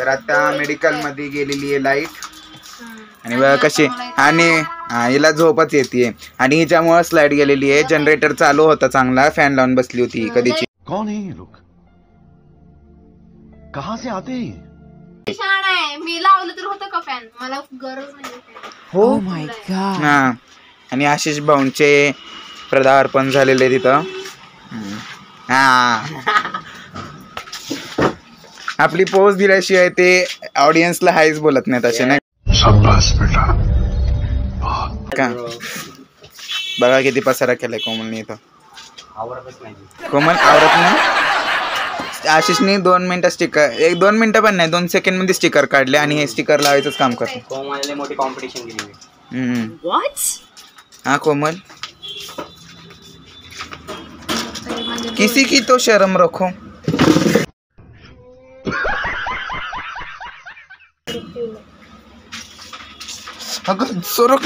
आता मेडिकल मध्ये गेलेली आहे लाईट आणि बघा कशी आणि हिला झोपच येते आणि हिच्यामुळेच लाईट गेलेली आहे. जनरेटर चालू होता चांगला, फॅन लावून बसली होती कधीची. कौन है ये लोग, कहां से आते हैं? मी लावलं तर होतं का फॅन, मला गरज नाही. हो माय गॉड. हा आणि आशिष भाऊंचे पदार्पण झालेले तिथं. हा आपली पोस्ट दिल्याशिवाय ते ऑडियन्सला हायच बोलत नाहीत असे नाही का. बघा किती पसारा केलाय कोमलने इथं. कोमल आवरत नाही. आशिषने 2 मिनिटं स्टिकर, 1-2 मिनिटं पण नाही, 2 सेकंड मध्ये स्टिकर काढले आणि हे स्टिकर लावायचंच काम करतो. कोमलने मोठी कॉम्पिटिशन केली. हाँ कोमल, किसी की तो शर्म रखो. अगं सरक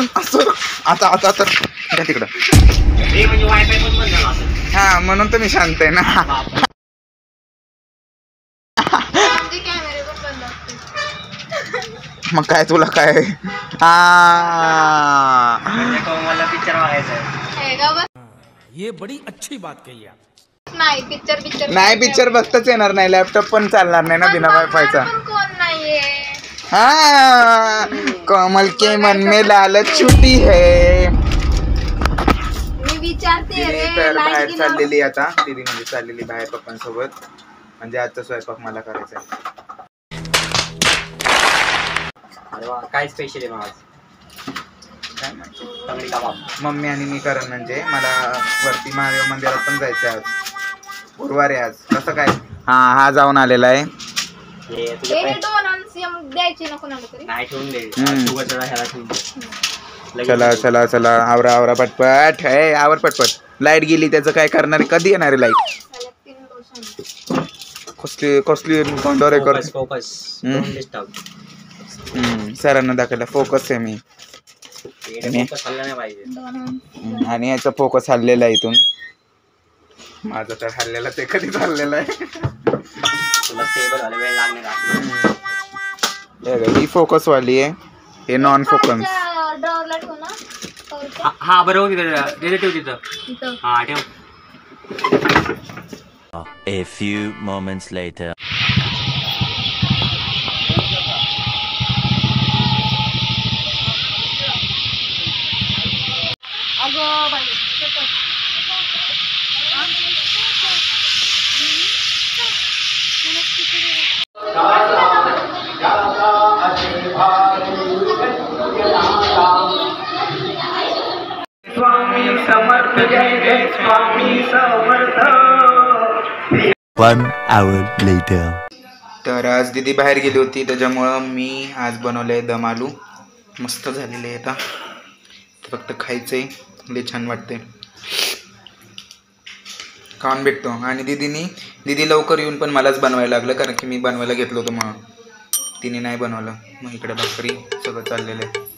आता तिकडं. हा म्हणून तर मी शांत आहे ना. मग काय तुला काय. कोमलला पिक्चर बघायचा आहे. ये बड़ी अच्छी बात कही आप. नाही पिक्चर बघताच येणार नाही. लॅपटॉप पण चालणार नाही ना बिना वायफायचा. कोण नाहीये. हाँ कोमल के मन में लालच छुटी है. मी विचारते रे. तर बाहेर चाललेली आता दीदी म्हणजे चाललेली बाहेर पप्पांसोबत. म्हणजे आजचा स्वयंपाक मला करायचा आहे. अरे वा, काय स्पेशल आहे आज? तंगडी कबाब. मम्मी आणि मी करण म्हणजे मला वरती महादेव मंदिरात पण जायचं आज. गुरुवार आहे आज. कसं काय. हा जाऊन आलेला आहे. द्यायची नको ना तरी नाही ठेवून दे. चला आवरा पटपट. आवर पटपट. लाईट गेली त्याचं काय करणार. कधी येणार आहे लाईट. कसली तोंडावर कर. सरांना दाखवला फोकस आहे मी. आणि याचा फोकस हल्लेला आहे इथून. माझं तर हल्लेला ते कधी हल्लेला आहे. ही फोकस वाली आहे. हे नॉन फोकस. हा बरोबर ठेव तिथं. हा ठेव. A few moments later. Swami Samarth Jai Jai Swami Samarth. 1 hour later. तर आज दीदी बाहेर गेली होती त्याच्यामुळं मी आज बनवलंय दम आलू. मस्त झालेले आहे. आता फक्त खायचंय. लय छान वाटते. खाऊन भेटतो. आणि दीदी लवकर येऊन पण मलाच बनवायला लागलं कारण की मी बनवायला घेतलं होतं म्हणून. तिने नाही बनवलं. मग इकडे भाकरी सगळं चाललेलं आहे.